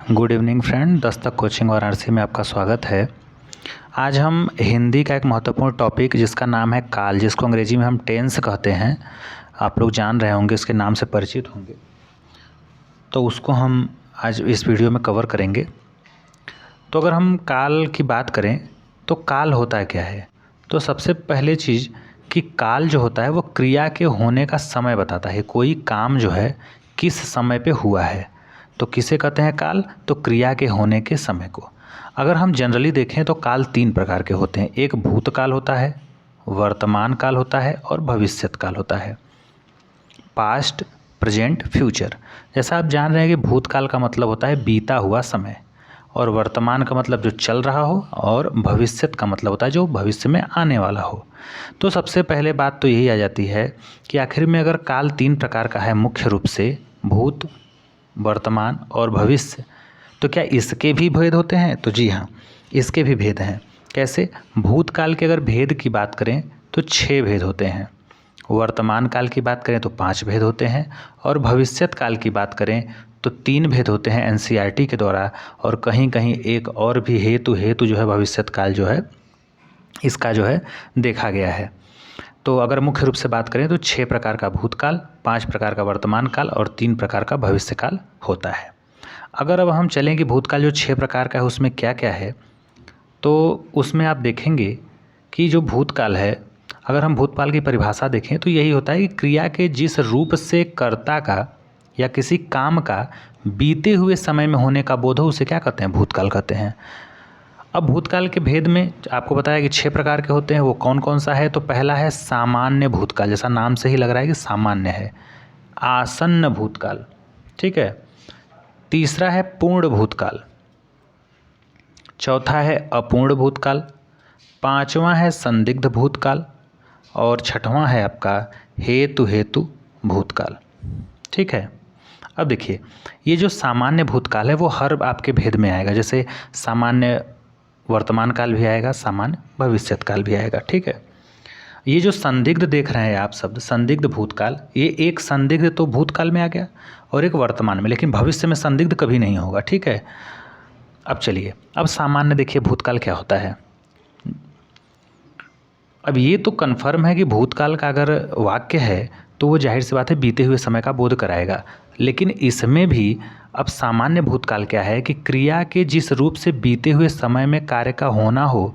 Good evening friend, Dastak coaching Varanasi में आपका स्वागत है। आज हम हिंदी का एक महत्वपूर्ण टॉपिक जिसका नाम है काल, जिसको अंग्रेजी में हम टेंस कहते हैं, आप लोग जान रहे होंगे, इसके नाम से परिचित होंगे, तो उसको हम आज इस वीडियो में कवर करेंगे। तो अगर हम काल की बात करें तो काल होता है क्या है, तो सबसे पहले चीज़ कि काल जो होता है वो क्रिया के होने का समय बताता है। कोई काम जो है किस समय पे हुआ है, तो किसे कहते हैं काल, तो क्रिया के होने के समय को। अगर हम जनरली देखें तो काल 3 प्रकार के होते हैं। एक भूतकाल होता है, वर्तमान काल होता है और भविष्यत काल होता है। Past, present, future. जैसा आप जान रहे हैं कि भूतकाल का मतलब होता है बीता हुआ समय, और वर्तमान का मतलब जो चल रहा हो, और भविष्यत का मतलब होता है जो भविष्य में आने वाला हो। तो सबसे पहले बात तो यही आ जाती है कि आखिर में अगर काल 3 प्रकार का है, मुख्य रूप से भूत, वर्तमान और भविष्य, तो क्या इसके भी भेद होते हैं? तो जी हाँ, इसके भी भेद हैं। कैसे? भूतकाल के अगर भेद की बात करें तो 6 भेद होते हैं, वर्तमान काल की बात करें तो 5 भेद होते हैं, और भविष्यत काल की बात करें तो 3 भेद होते हैं एनसीईआरटी के द्वारा, और कहीं कहीं एक और भी हेतु जो है भविष्यत काल जो है इसका जो है देखा गया है। तो अगर मुख्य रूप से बात करें तो 6 प्रकार का भूतकाल, 5 प्रकार का वर्तमान काल और 3 प्रकार का भविष्य काल होता है। अगर अब हम चलें कि भूतकाल जो 6 प्रकार का है उसमें क्या क्या है, तो उसमें आप देखेंगे कि जो भूतकाल है, अगर हम भूतकाल की परिभाषा देखें तो यही होता है कि क्रिया के जिस रूप से कर्ता का या किसी काम का बीते हुए समय में होने का बोध हो, उसे क्या कहते हैं? भूतकाल कहते हैं। अब भूतकाल के भेद में आपको बताया कि 6 प्रकार के होते हैं, वो कौन कौन सा है? तो पहला है सामान्य भूतकाल, जैसा नाम से ही लग रहा है कि सामान्य है। आसन्न भूतकाल, ठीक है। तीसरा है पूर्ण भूतकाल। चौथा है अपूर्ण भूतकाल। पांचवा है संदिग्ध भूतकाल, और छठवां है आपका हेतु भूतकाल, ठीक है। अब देखिए, ये जो सामान्य भूतकाल है वो हर आपके भेद में आएगा। जैसे सामान्य वर्तमान काल भी आएगा, सामान्य भविष्यत काल भी आएगा, ठीक है। ये जो संदिग्ध देख रहे हैं आप शब्द, संदिग्ध भूतकाल, ये एक संदिग्ध तो भूतकाल में आ गया और एक वर्तमान में, लेकिन भविष्य में संदिग्ध कभी नहीं होगा, ठीक है। अब चलिए, अब सामान्य देखिए भूतकाल क्या होता है। अब ये तो कन्फर्म है कि भूतकाल का अगर वाक्य है तो वो जाहिर सी बात है बीते हुए समय का बोध कराएगा, लेकिन इसमें भी अब सामान्य भूतकाल क्या है कि क्रिया के जिस रूप से बीते हुए समय में कार्य का होना हो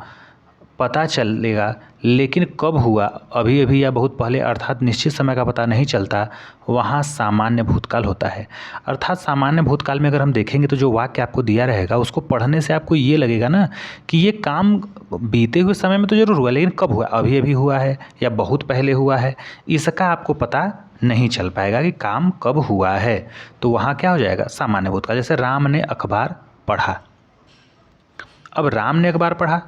पता चलेगा, लेकिन कब हुआ, अभी अभी या बहुत पहले, अर्थात निश्चित समय का पता नहीं चलता, वहाँ सामान्य भूतकाल होता है। अर्थात सामान्य भूतकाल में अगर हम देखेंगे तो जो वाक्य आपको दिया रहेगा उसको पढ़ने से आपको ये लगेगा ना कि ये काम बीते हुए समय में तो जरूर हुआ, लेकिन कब हुआ, अभी अभी हुआ है या बहुत पहले हुआ है, इसका आपको पता नहीं चल पाएगा कि काम कब हुआ है। तो वहाँ क्या हो जाएगा? सामान्य भूतकाल। जैसे राम ने अखबार पढ़ा। अब राम ने अखबार पढ़ा,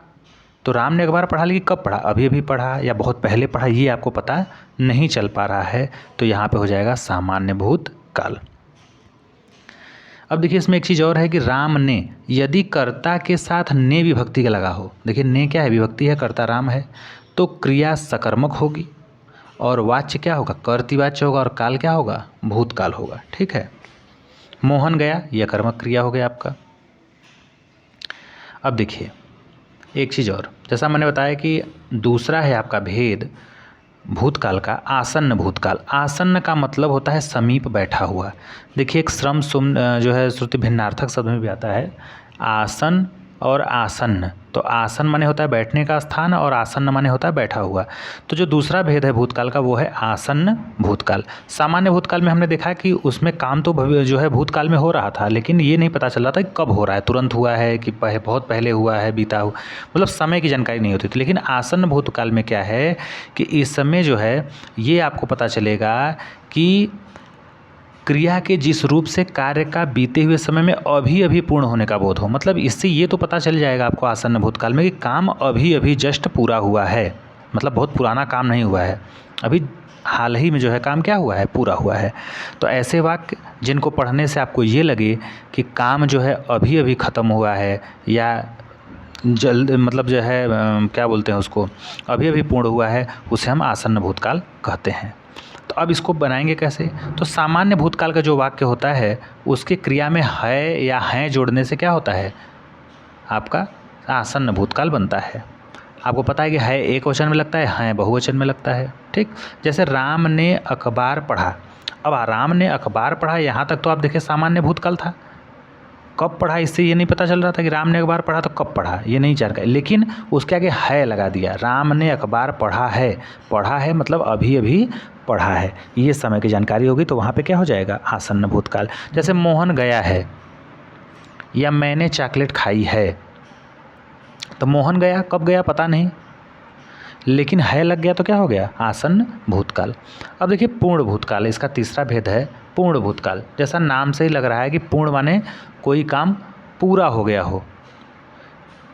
तो राम ने अखबार पढ़ा, लेकिन कब पढ़ा, अभी अभी पढ़ा या बहुत पहले पढ़ा, ये आपको पता नहीं चल पा रहा है, तो यहाँ पे हो जाएगा सामान्य भूतकाल। अब देखिए, इसमें एक चीज़ और है कि राम ने, यदि कर्ता के साथ ने विभक्ति का लगा हो, देखिए ने क्या है? विभक्ति है, कर्ता राम है, तो क्रिया सकर्मक होगी और वाच्य क्या होगा? कर्तृवाच्य होगा, और काल क्या होगा? भूतकाल होगा, ठीक है। मोहन गया, यह कर्मक क्रिया हो गया आपका। अब देखिए एक चीज़ और, जैसा मैंने बताया कि दूसरा है आपका भेद भूतकाल का आसन्न भूतकाल। आसन्न का मतलब होता है समीप बैठा हुआ। देखिए, एक श्रम सुम जो है श्रुति भिन्नार्थक शब्द में भी आता है, आसन और आसन्न। तो आसन माने होता है बैठने का स्थान, और आसन्न माने होता है बैठा हुआ। तो जो दूसरा भेद है भूतकाल का वो है आसन्न भूतकाल। सामान्य भूतकाल में हमने देखा कि उसमें काम तो जो है भूतकाल में हो रहा था, लेकिन ये नहीं पता चल रहा था कि कब हो रहा है, तुरंत हुआ है कि बहुत पहले हुआ है, बीता हुआ, मतलब समय की जानकारी नहीं होती थी। लेकिन आसन्न भूतकाल में क्या है कि इस समय जो है ये आपको पता चलेगा कि क्रिया के जिस रूप से कार्य का बीते हुए समय में अभी अभी पूर्ण होने का बोध हो। मतलब इससे ये तो पता चल जाएगा आपको आसन्न भूतकाल में कि काम अभी अभी जस्ट पूरा हुआ है, मतलब बहुत पुराना काम नहीं हुआ है, अभी हाल ही में जो है काम क्या हुआ है? पूरा हुआ है। तो ऐसे वाक्य जिनको पढ़ने से आपको ये लगे कि काम जो है अभी अभी ख़त्म हुआ है, या जल्द, मतलब जो है क्या बोलते हैं उसको, अभी अभी पूर्ण हुआ है, उसे हम आसन्न भूतकाल कहते हैं। तो अब इसको बनाएंगे कैसे? तो सामान्य भूतकाल का जो वाक्य होता है उसके क्रिया में है या हैं जोड़ने से क्या होता है, आपका आसन्न भूतकाल बनता है। आपको पता है कि है एक वचन में लगता है, हैं बहुवचन में लगता है। ठीक, जैसे राम ने अखबार पढ़ा। अब राम ने अखबार पढ़ा, यहाँ तक तो आप देखिए सामान्य भूतकाल था। कब पढ़ा इससे ये नहीं पता चल रहा था कि राम ने अखबार पढ़ा तो कब पढ़ा, ये नहीं जानकारी, लेकिन उसके आगे है लगा दिया। राम ने अखबार पढ़ा है मतलब अभी अभी पढ़ा है, ये समय की जानकारी होगी तो वहाँ पे क्या हो जाएगा, आसन्न भूतकाल। जैसे मोहन गया है या मैंने चॉकलेट खाई है, तो मोहन गया, कब गया पता नहीं, लेकिन है लग गया तो क्या हो गया, आसन्न भूतकाल। अब देखिए पूर्ण भूतकाल, इसका तीसरा भेद है पूर्ण भूतकाल। जैसा नाम से ही लग रहा है कि पूर्ण माने कोई काम पूरा हो गया हो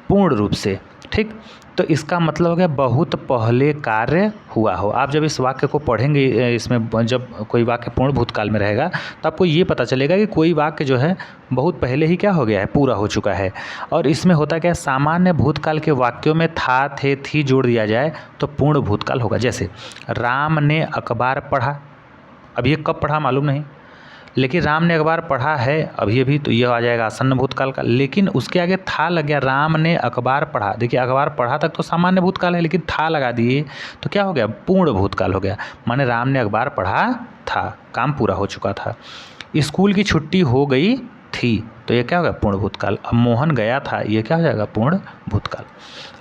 पूर्ण रूप से। ठीक, तो इसका मतलब हो गया बहुत पहले कार्य हुआ हो। आप जब इस वाक्य को पढ़ेंगे, इसमें जब कोई वाक्य पूर्ण भूतकाल में रहेगा तो आपको ये पता चलेगा कि कोई वाक्य जो है बहुत पहले ही क्या हो गया है, पूरा हो चुका है। और इसमें होता क्या है, सामान्य भूतकाल के वाक्यों में था, थे, थी जोड़ दिया जाए तो पूर्ण भूतकाल होगा। जैसे राम ने अखबार पढ़ा, अब ये कब पढ़ा मालूम नहीं, लेकिन राम ने अखबार पढ़ा है अभी अभी, तो ये आ जाएगा आसन्न भूतकाल का। लेकिन उसके आगे था लग गया, राम ने अखबार पढ़ा। देखिए अखबार पढ़ा तक तो सामान्य भूतकाल है, लेकिन था लगा दिए तो क्या हो गया, पूर्ण भूतकाल हो गया। माने राम ने अखबार पढ़ा था, काम पूरा हो चुका था। स्कूल की छुट्टी हो गई थी, तो ये क्या हो गया, पूर्ण भूतकाल। अब मोहन गया था, ये क्या हो जाएगा, पूर्ण भूतकाल।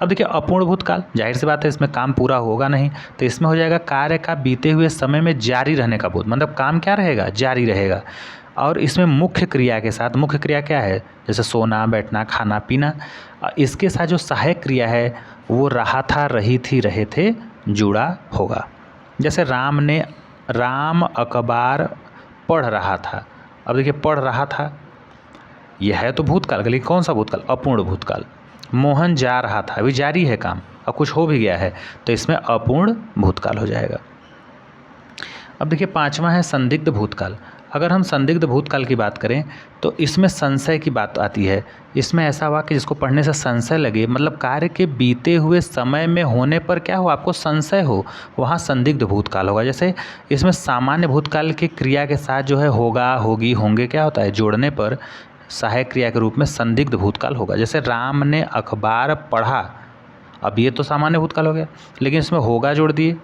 अब देखिए अपूर्ण भूतकाल, जाहिर सी बात है इसमें काम पूरा होगा नहीं, तो इसमें हो जाएगा कार्य का बीते हुए समय में जारी रहने का बोध, मतलब काम क्या रहेगा, जारी रहेगा। और इसमें मुख्य क्रिया के साथ, मुख्य क्रिया क्या है, जैसे सोना, बैठना, खाना, पीना, इसके साथ जो सहायक क्रिया है वो रहा था, रही थी, रहे थे जुड़ा होगा। जैसे राम अखबार पढ़ रहा था। अब देखिए पढ़ रहा था, यह है तो भूतकाल का, लेकिन कौन सा भूतकाल, अपूर्ण भूतकाल। मोहन जा रहा था, अभी जारी है काम, अब कुछ हो भी गया है, तो इसमें अपूर्ण भूतकाल हो जाएगा। अब देखिए पांचवा है संदिग्ध भूतकाल। अगर हम संदिग्ध भूतकाल की बात करें तो इसमें संशय की बात आती है। इसमें ऐसा वाक्य जिसको पढ़ने से संशय लगे, मतलब कार्य के बीते हुए समय में होने पर क्या हो, आपको संशय हो, वहाँ संदिग्ध भूतकाल होगा। जैसे इसमें सामान्य भूतकाल की क्रिया के साथ जो है होगा, होगी, होंगे क्या होता है, जोड़ने पर सहायक क्रिया के रूप में संदिग्ध भूतकाल होगा। जैसे राम ने अखबार पढ़ा, अब ये तो सामान्य भूतकाल हो गया, लेकिन इसमें होगा जोड़ दिए,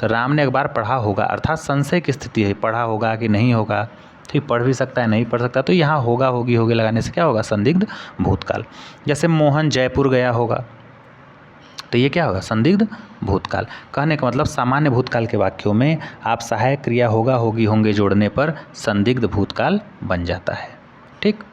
तो राम ने अखबार पढ़ा होगा, अर्थात संशय की स्थिति है, पढ़ा होगा कि नहीं होगा, ठीक, पढ़ भी सकता है, नहीं पढ़ सकता, तो यहाँ होगा, होगी, होगे लगाने से क्या होगा, संदिग्ध भूतकाल। जैसे मोहन जयपुर गया होगा, तो ये क्या होगा, संदिग्ध भूतकाल। कहने का मतलब सामान्य भूतकाल के वाक्यों में आप सहायक क्रिया होगा, होगी, होंगे जोड़ने पर संदिग्ध भूतकाल बन जाता है। ठीक,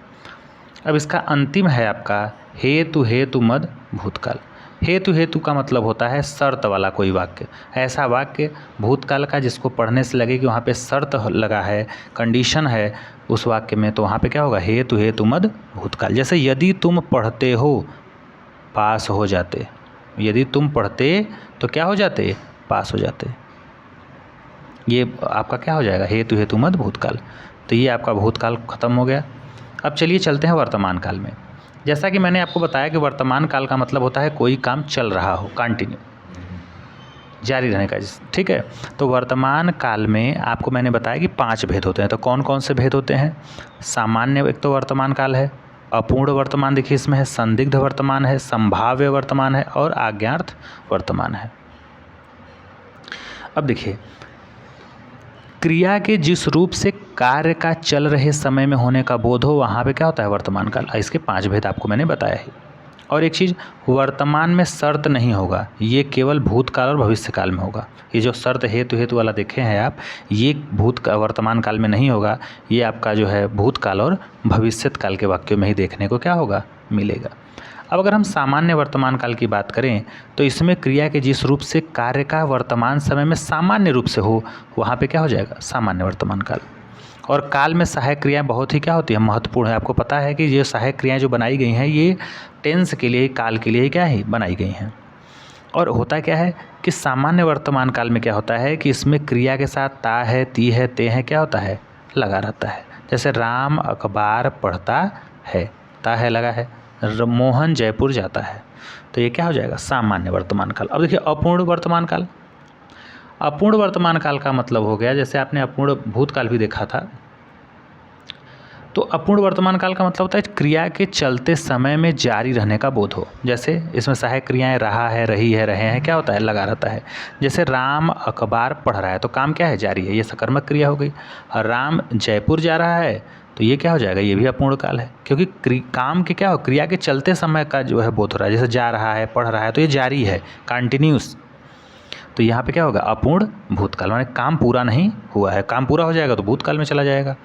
अब इसका अंतिम है आपका हेतु मद भूतकाल। हेतु का मतलब होता है शर्त वाला कोई वाक्य, ऐसा वाक्य भूतकाल का जिसको पढ़ने से लगे कि वहाँ पे शर्त लगा है, कंडीशन है उस वाक्य में, तो वहाँ पे क्या होगा, हेतु मद भूतकाल। जैसे यदि तुम पढ़ते हो पास हो जाते, यदि तुम पढ़ते तो क्या हो जाते, पास हो जाते, ये आपका क्या हो जाएगा, हेतु मद भूतकाल। तो ये आपका भूतकाल खत्म हो गया। अब चलिए चलते हैं वर्तमान काल में। जैसा कि मैंने आपको बताया कि वर्तमान काल का मतलब होता है कोई काम चल रहा हो, कंटिन्यू, जारी रहने का। ठीक है, तो वर्तमान काल में आपको मैंने बताया कि 5 भेद होते हैं। तो कौन कौन से भेद होते हैं, सामान्य एक तो वर्तमान काल है, अपूर्ण वर्तमान देखिए इसमें है, संदिग्ध वर्तमान है, संभाव्य वर्तमान है और आज्ञार्थ वर्तमान है। अब देखिए क्रिया के जिस रूप से कार्य का चल रहे समय में होने का बोध हो, वहाँ पे क्या होता है, वर्तमान काल। इसके 5 भेद आपको मैंने बताया है। और एक चीज़, वर्तमान में शर्त नहीं होगा, ये केवल भूतकाल और भविष्य काल में होगा। ये जो शर्त हेतु वाला देखे हैं आप, ये वर्तमान काल में नहीं होगा, ये आपका जो है भूतकाल और भविष्यत काल के वाक्यों में ही देखने को क्या होगा, मिलेगा। अब अगर हम सामान्य वर्तमान काल की बात करें तो इसमें क्रिया के जिस रूप से कार्य का वर्तमान समय में सामान्य रूप से हो, वहाँ पे क्या हो जाएगा, सामान्य वर्तमान काल। और काल में सहायक क्रियाएं बहुत ही क्या होती है, महत्वपूर्ण है। आपको पता है कि ये सहायक क्रियाएं जो बनाई गई हैं ये टेंस के लिए, काल के लिए क्या है, बनाई गई हैं। और होता क्या है कि सामान्य वर्तमान काल में क्या होता है कि इसमें क्रिया के साथ ता है, ती है, ते है क्या होता है, लगा रहता है। जैसे राम अखबार पढ़ता है, ता है लगा है, मोहन जयपुर जाता है, तो ये क्या हो जाएगा, सामान्य वर्तमान काल। अब देखिए अपूर्ण वर्तमान काल। अपूर्ण वर्तमान काल का मतलब हो गया, जैसे आपने अपूर्ण भूतकाल भी देखा था, तो अपूर्ण वर्तमान काल का मतलब होता है क्रिया के चलते समय में जारी रहने का बोध हो। जैसे इसमें सहायक क्रियाएं रहा है, रही है, रहे हैं, क्या होता है, लगा रहता है। जैसे राम अखबार पढ़ रहा है तो काम क्या है, जारी है, ये सकर्मक क्रिया हो गई। और राम जयपुर जा रहा है तो ये क्या हो जाएगा, ये भी अपूर्ण काल है, क्योंकि काम के क्या हो, क्रिया के चलते समय का जो है बोध हो रहा है। जैसे जा रहा है, पढ़ रहा है, तो ये जारी है, कंटिन्यूस। तो यहाँ पे क्या होगा, अपूर्ण भूतकाल, माने काम पूरा नहीं हुआ है। काम पूरा हो जाएगा तो भूतकाल में चला जाएगा।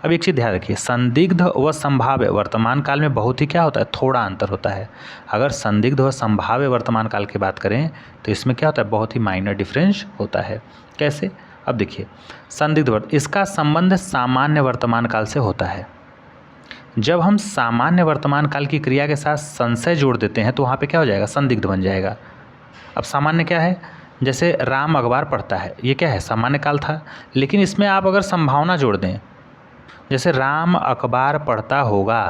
अब एक चीज़ ध्यान रखिए, संदिग्ध व संभाव्य वर्तमान काल में बहुत ही क्या होता है, थोड़ा अंतर होता है। अगर संदिग्ध व संभाव्य वर्तमान काल की बात करें तो इसमें क्या होता है, बहुत ही माइनर डिफरेंस होता है। कैसे, अब देखिए, संदिग्ध इसका संबंध सामान्य वर्तमान काल से होता है। जब हम सामान्य वर्तमान काल की क्रिया के साथ संशय जोड़ देते हैं तो वहाँ पे क्या हो जाएगा, संदिग्ध बन जाएगा। अब सामान्य क्या है, जैसे राम अखबार पढ़ता है, ये क्या है, सामान्य काल था। लेकिन इसमें आप अगर संभावना जोड़ दें, जैसे राम अखबार पढ़ता होगा,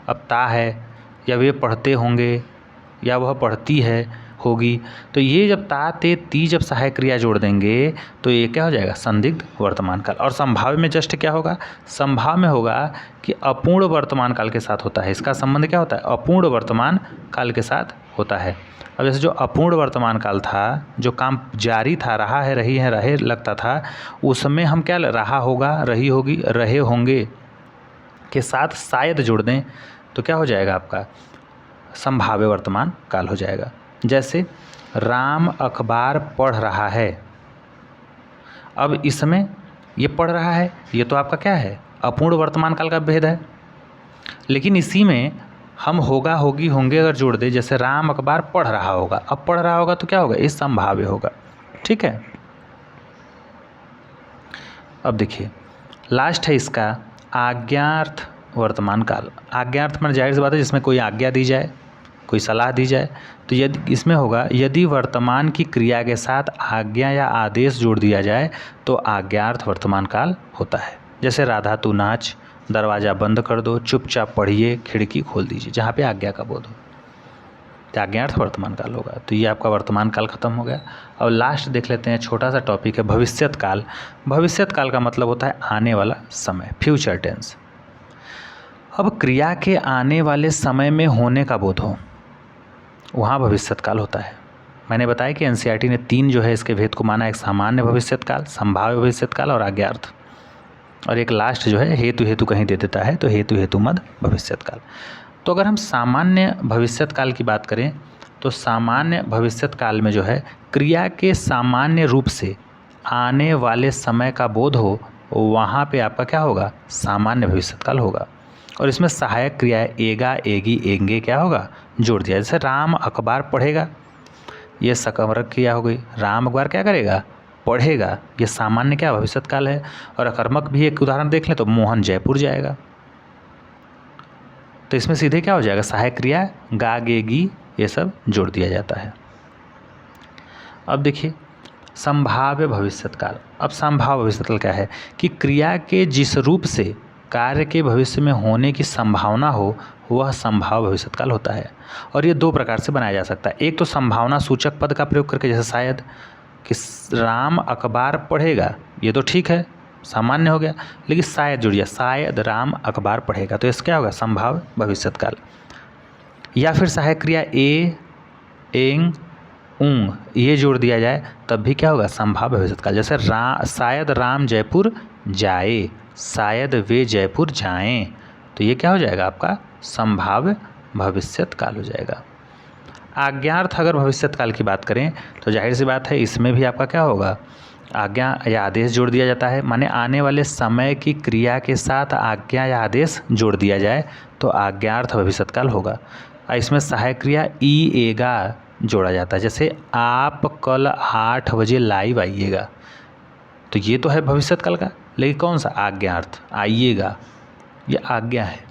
अब ता है, या वे पढ़ते होंगे, या वह पढ़ती है, होगी, तो ये जब ता ते ती जब सहायक क्रिया जोड़ देंगे तो ये क्या हो जाएगा, संदिग्ध वर्तमान काल। और संभाव्य में जस्ट क्या होगा, संभाव्य में होगा कि अपूर्ण वर्तमान काल के साथ होता है। इसका संबंध क्या होता है, अपूर्ण वर्तमान काल के साथ होता है। अब जैसे जो अपूर्ण वर्तमान काल था, जो काम जारी था, रहा है, रही है, रहे लगता था, उसमें हम क्या, रहा होगा, रही होगी, रहे होंगे के साथ शायद जोड़ दें तो क्या हो जाएगा, आपका संभाव्य वर्तमान काल हो जाएगा। जैसे राम अखबार पढ़ रहा है, अब इसमें ये पढ़ रहा है, ये तो आपका क्या है, अपूर्ण वर्तमान काल का भेद है। लेकिन इसी में हम होगा, होगी, होंगे अगर जोड़ दे, जैसे राम अखबार पढ़ रहा होगा, अब पढ़ रहा होगा तो क्या होगा, ये संभाव्य होगा। ठीक है, अब देखिए लास्ट है इसका आज्ञार्थ वर्तमान काल। आज्ञार्थ में जाहिर सी बात है जिसमें कोई आज्ञा दी जाए, कोई सलाह दी जाए, तो यदि इसमें होगा, यदि वर्तमान की क्रिया के साथ आज्ञा या आदेश जोड़ दिया जाए तो आज्ञार्थ वर्तमान काल होता है। जैसे राधा तू नाच, दरवाज़ा बंद कर दो, चुपचाप पढ़िए, खिड़की खोल दीजिए, जहाँ पे आज्ञा का बोध हो तो आज्ञार्थ वर्तमान काल होगा। तो ये आपका वर्तमान काल खत्म हो गया। और लास्ट देख लेते हैं, छोटा सा टॉपिक है भविष्यत काल। भविष्यत काल का मतलब होता है आने वाला समय, फ्यूचर टेंस। अब क्रिया के आने वाले समय में होने का बोध हो, वहाँ भविष्यत काल होता है। मैंने बताया कि एनसीईआरटी ने 3 जो है इसके भेद को माना, एक सामान्य भविष्यत काल, संभाव्य भविष्यत काल और आज्ञार्थ, और एक लास्ट जो है हेतु हेतु कहीं दे देता है, तो हेतु हेतु मद भविष्यत काल। तो अगर हम सामान्य भविष्यत काल की बात करें तो सामान्य भविष्यत काल में जो है क्रिया के सामान्य रूप से आने वाले समय का बोध हो, वहाँ पे आपका क्या होगा, सामान्य भविष्यत काल होगा। और इसमें सहायक क्रियाएं एगा, एगी, एंगे क्या होगा, जोड़ दिया। जैसे राम अखबार पढ़ेगा, ये सकर्मक क्रिया हो गई। राम अखबार क्या करेगा, पढ़ेगा, ये सामान्य क्या भविष्यत काल है। और अकर्मक भी एक उदाहरण देख लें तो मोहन जयपुर जाएगा, तो इसमें सीधे क्या हो जाएगा, सहायक क्रिया गा, गे, गी, ये सब जोड़ दिया जाता है। अब देखिए संभाव्य भविष्यत काल। अब संभाव्य भविष्यत काल क्या है कि क्रिया के जिस रूप से कार्य के भविष्य में होने की संभावना हो, वह संभाव्य भविष्यत काल होता है। और ये 2 प्रकार से बनाया जा सकता है। एक तो संभावना सूचक पद का प्रयोग करके, जैसे शायद कि राम अखबार पढ़ेगा, ये तो ठीक है, सामान्य हो गया, लेकिन शायद जुड़िए, शायद राम अखबार पढ़ेगा, तो इसका क्या होगा, संभाव्य भविष्यत काल। या फिर सहायक क्रिया ए, एंग, उंग, ये जोड़ दिया जाए तब भी क्या होगा, संभाव्य भविष्यत काल। जैसे शायद राम जयपुर जाए, शायद वे जयपुर जाएं, तो ये क्या हो जाएगा, आपका संभाव्य भविष्यत काल हो जाएगा। आज्ञार्थ अगर भविष्यत काल की बात करें तो जाहिर सी बात है इसमें भी आपका क्या होगा, आज्ञा या आदेश जोड़ दिया जाता है। माने आने वाले समय की क्रिया के साथ आज्ञा या आदेश जोड़ दिया जाए तो आज्ञार्थ भविष्यत काल होगा। इसमें सहायक क्रिया ई, एगा जोड़ा जाता है। जैसे आप कल 8 बजे लाइव आइएगा, तो ये तो है भविष्यत काल का, लेकिन कौन सा, आज्ञार्थ, आइएगा, ये आज्ञा है।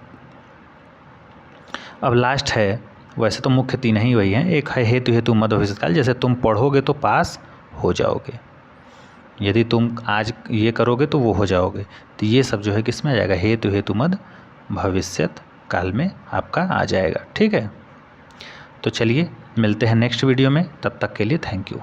अब लास्ट है, वैसे तो मुख्य 3 ही वही हैं, एक है हेतु हेतु मद भविष्यत काल। जैसे तुम पढ़ोगे तो पास हो जाओगे, यदि तुम आज ये करोगे तो वो हो जाओगे, तो ये सब जो है किस में आ जाएगा, हेतु हेतु मद भविष्यत काल में आपका आ जाएगा। ठीक है, तो चलिए मिलते हैं नेक्स्ट वीडियो में, तब तक के लिए थैंक यू।